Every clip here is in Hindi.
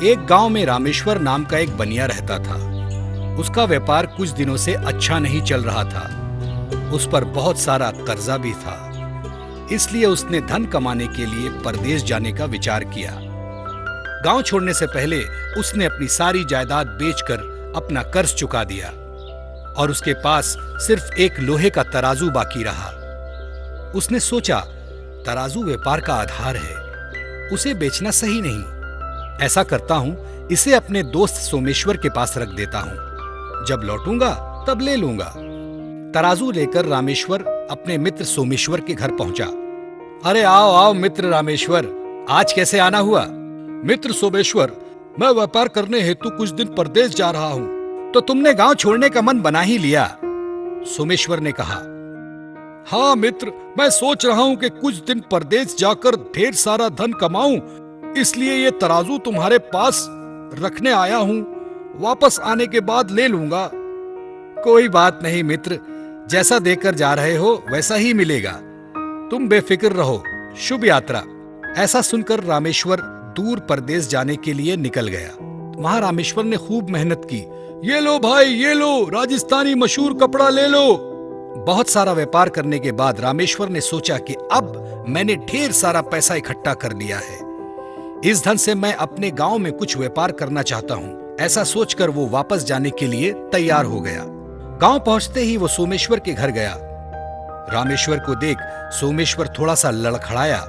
एक गांव में रामेश्वर नाम का एक बनिया रहता था। उसका व्यापार कुछ दिनों से अच्छा नहीं चल रहा था। उस पर बहुत सारा कर्जा भी था। इसलिए उसने धन कमाने के लिए परदेश जाने का विचार किया। गांव छोड़ने से पहले उसने अपनी सारी जायदाद बेचकर अपना कर्ज चुका दिया और उसके पास सिर्फ एक लोहे का तराजू बाकी रहा। उसने सोचा, तराजू व्यापार का आधार है, उसे बेचना सही नहीं। ऐसा करता हूं, इसे अपने दोस्त सोमेश्वर के पास रख देता हूं। जब लौटूंगा तब ले लूंगा। तराजू लेकर रामेश्वर अपने मित्र सोमेश्वर के घर पहुंचा। अरे आओ आओ मित्र रामेश्वर, आज कैसे आना हुआ? मित्र सोमेश्वर, मैं व्यापार करने हेतु कुछ दिन परदेश जा रहा हूँ। तो तुमने गांव छोड़ने का मन बना ही लिया? सोमेश्वर ने कहा। हाँ मित्र, मैं सोच रहा हूँ कि कुछ दिन परदेश जाकर ढेर सारा धन कमाऊं, इसलिए ये तराजू तुम्हारे पास रखने आया हूँ। वापस आने के बाद ले लूंगा। कोई बात नहीं मित्र, जैसा देकर जा रहे हो वैसा ही मिलेगा। तुम बेफिक्र रहो। शुभ यात्रा। ऐसा सुनकर रामेश्वर दूर परदेश जाने के लिए निकल गया। वहां रामेश्वर ने खूब मेहनत की। ये लो भाई, ये लो, राजस्थानी मशहूर कपड़ा ले लो। बहुत सारा व्यापार करने के बाद रामेश्वर ने सोचा कि अब मैंने ढेर सारा पैसा इकट्ठा कर लिया है। इस धन से मैं अपने गांव में कुछ व्यापार करना चाहता हूं। ऐसा सोचकर वो वापस जाने के लिए तैयार हो गया। गांव पहुंचते ही वो सोमेश्वर के घर गया। रामेश्वर को देख सोमेश्वर थोड़ा सा लड़खड़ाया,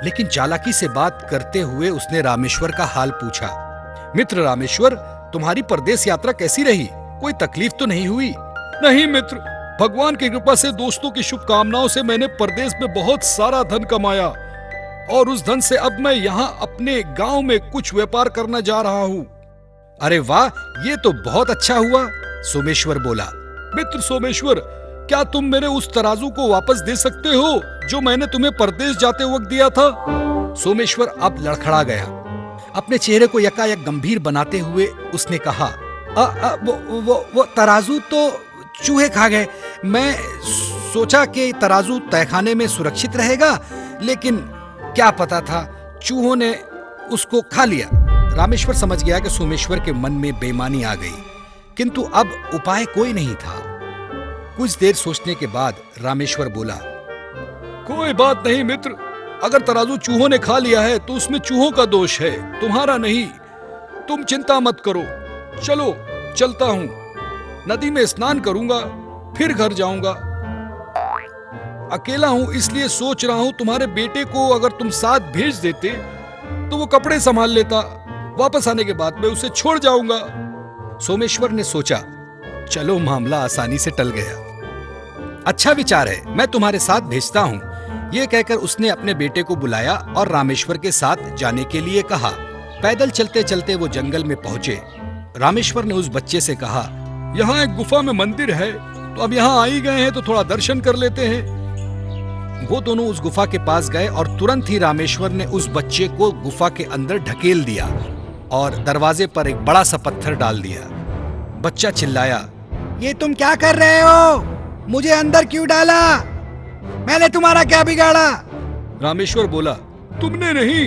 लेकिन चालाकी से बात करते हुए उसने रामेश्वर का हाल पूछा। मित्र रामेश्वर, तुम्हारी परदेश यात्रा कैसी रही? कोई तकलीफ तो नहीं हुई? नहीं मित्र, भगवान की कृपा से दोस्तों की शुभकामनाओं से मैंने परदेश में बहुत सारा धन कमाया और उस धन से अब मैं यहाँ अपने गांव में कुछ व्यापार करना जा रहा हूँ। अरे वाह, ये तो बहुत अच्छा हुआ, सोमेश्वर बोला। मित्र सोमेश्वर, क्या तुम मेरे उस तराजू को वापस दे सकते हो जो मैंने तुम्हें परदेश जाते वक्त दिया था? सोमेश्वर अब लड़खड़ा गया। अपने चेहरे को यकायक गंभीर बनाते हुए उसने कहा, वो तराजू तो चूहे खा गए। मैं सोचा कि तराजू तहखाने में सुरक्षित रहेगा, लेकिन क्या पता था चूहों ने उसको खा लिया। रामेश्वर समझ गया कि सोमेश्वर के मन में बेईमानी आ गई, किंतु अब उपाय कोई नहीं था। कुछ देर सोचने के बाद रामेश्वर बोला, कोई बात नहीं मित्र, अगर तराजू चूहों ने खा लिया है तो उसमें चूहों का दोष है, तुम्हारा नहीं। तुम चिंता मत करो। चलो चलता हूँ, नदी में स्नान करूंगा, फिर घर जाऊंगा। अकेला हूँ इसलिए सोच रहा हूँ तुम्हारे बेटे को अगर तुम साथ भेज देते तो वो कपड़े संभाल लेता। वापस आने के बाद मैं उसे छोड़ जाऊंगा। सोमेश्वर ने सोचा, चलो मामला आसानी से टल गया। अच्छा विचार है, मैं तुम्हारे साथ भेजता हूँ। ये कहकर उसने अपने बेटे को बुलाया और रामेश्वर के साथ जाने के लिए कहा। पैदल चलते चलते वो जंगल में पहुंचे। रामेश्वर ने उस बच्चे से कहा, यहाँ एक गुफा में मंदिर है, तो अब यहाँ आ ही गए हैं तो थोड़ा दर्शन कर लेते हैं। वो दोनों उस गुफा के पास गए और तुरंत ही रामेश्वर ने उस बच्चे को गुफा के अंदर ढकेल दिया और दरवाजे पर एक बड़ा सा पत्थर डाल दिया। बच्चा चिल्लाया, ये तुम क्या कर रहे हो? मुझे अंदर क्यों डाला? मैंने तुम्हारा क्या बिगाड़ा? रामेश्वर बोला, तुमने नहीं,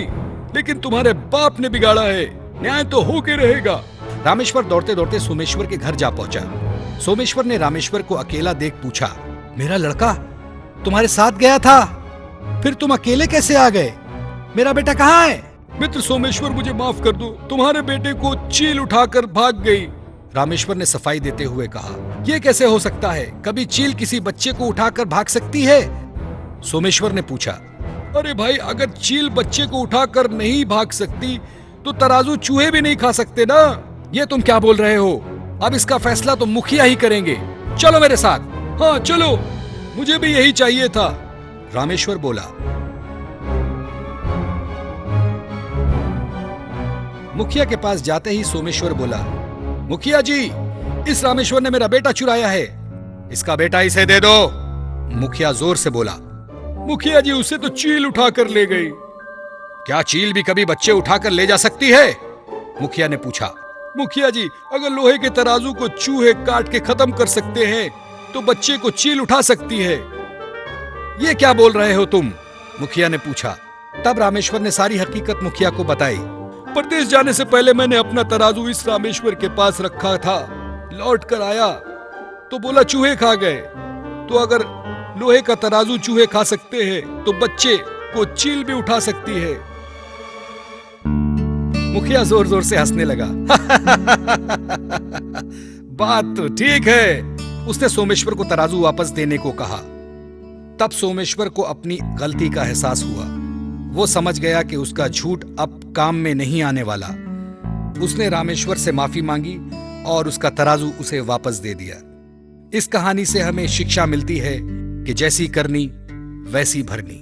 लेकिन तुम्हारे बाप ने बिगाड़ा है। न्याय तो होके रहेगा। रामेश्वर दौड़ते दौड़ते सोमेश्वर के घर जा पहुंचा। सोमेश्वर ने रामेश्वर को अकेला देख पूछा, मेरा लड़का तुम्हारे साथ गया था, फिर तुम अकेले कैसे आ गए? मेरा बेटा कहाँ है? मित्र सोमेश्वर, मुझे माफ कर दो, तुम्हारे बेटे को चील उठाकर भाग गई। रामेश्वर ने सफाई देते हुए कहा, यह कैसे हो सकता है? कभी चील किसी बच्चे को उठाकर भाग सकती है? सोमेश्वर ने पूछा। अरे भाई, अगर चील बच्चे को उठाकर नहीं भाग सकती तो तराजू चूहे भी नहीं खा सकते ना। ये तुम क्या बोल रहे हो? अब इसका फैसला तो मुखिया ही करेंगे। चलो मेरे साथ। हाँ चलो, मुझे भी यही चाहिए था, रामेश्वर बोला। मुखिया के पास जाते ही सोमेश्वर बोला, मुखिया जी, इस रामेश्वर ने मेरा बेटा चुराया है। इसका बेटा इसे दे दो। मुखिया जोर से बोला। मुखिया जी, उसे तो चील उठाकर ले गई। क्या चील भी कभी बच्चे उठाकर ले जा सकती है? मुखिया ने पूछा। मुखिया जी, अगर लोहे के तराजू को चूहे काट के खत्म कर सकते हैं तो बच्चे को चील उठा सकती है। ये क्या बोल रहे हो तुम? मुखिया ने पूछा। तब रामेश्वर ने सारी हकीकत मुखिया को बताई। परदेश जाने से पहले मैंने अपना तराजू इस रामेश्वर के पास रखा था। लौट कर आया तो बोला चूहे खा गए। तो अगर लोहे का तराजू चूहे खा सकते हैं तो बच्चे को चील भी उठा सकती है। मुखिया जोर जोर से हंसने लगा। बात तो ठीक है। उसने सोमेश्वर को तराजू वापस देने को कहा। तब सोमेश्वर को अपनी गलती का एहसास हुआ। वो समझ गया कि उसका झूठ अब काम में नहीं आने वाला। उसने रामेश्वर से माफी मांगी और उसका तराजू उसे वापस दे दिया। इस कहानी से हमें शिक्षा मिलती है कि जैसी करनी वैसी भरनी।